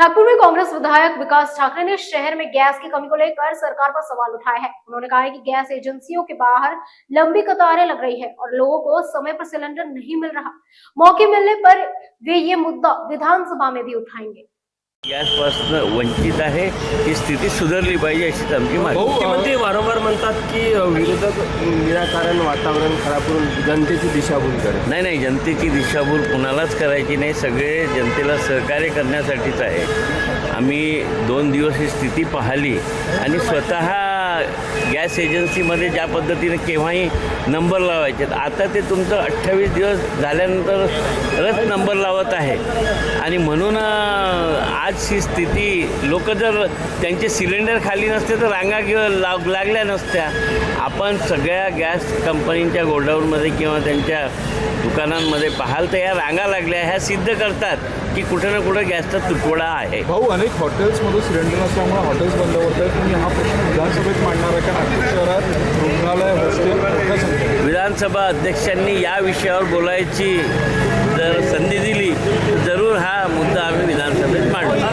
नागपुर में कांग्रेस विधायक विकास ठाकरे ने शहर में गैस की कमी को लेकर सरकार पर सवाल उठाए हैं। उन्होंने कहा है कि गैस एजेंसियों के बाहर लंबी कतारें लग रही है और लोगों को समय पर सिलेंडर नहीं मिल रहा। मौके मिलने पर वे ये मुद्दा विधानसभा में भी उठाएंगे। गॅसपासून वंचित आहे, ही स्थिती सुधारली पाहिजे अशी आमची मागणी आहे. मुख्यमंत्री वारंवार म्हणतात की विरोधक विनाकारण वातावरण खराब करून जनतेची दिशाभूल करतात. नाही, जनतेची दिशाभूल कुणालाच करायची नाही. सगळे जनतेला सहकार्य करण्यासाठीच आहे. आम्ही 2 दिवस ही स्थिती पाहिली आणि स्वतः गॅस एजन्सीमध्ये ज्या पद्धतीने केव्हाही नंबर लावायचे, आता ते तुमचं 28 दिवस झाल्यानंतरच नंबर लावत आहे. आणि म्हणून आज ही स्थिती, लोक जर त्यांचे सिलेंडर खाली नसते तर रांगा किंवा लागल्या नसत्या. आपण सगळ्या गॅस कंपनींच्या गोडाऊनमध्ये किंवा त्यांच्या दुकानांमध्ये पाहाल तर या रांगा लागल्या, ह्या सिद्ध करतात की कुठे ना कुठे गॅसचा तुटवडा आहे. भाऊ, अनेक हॉटेल्समध्ये सिलेंडर नसल्यामुळे हॉटेल्स बंद होत आहेत. तुम्ही हा प्रश्न विधानसभेत मांडणार आहे का? नागपूर शहरात रुग्णालय, हॉस्टेल मोठ्या संख्येने विधानसभा अध्यक्षांनी या विषयावर बोलायची जर संधी दिली तर जरूर हा मुद्दा आम्ही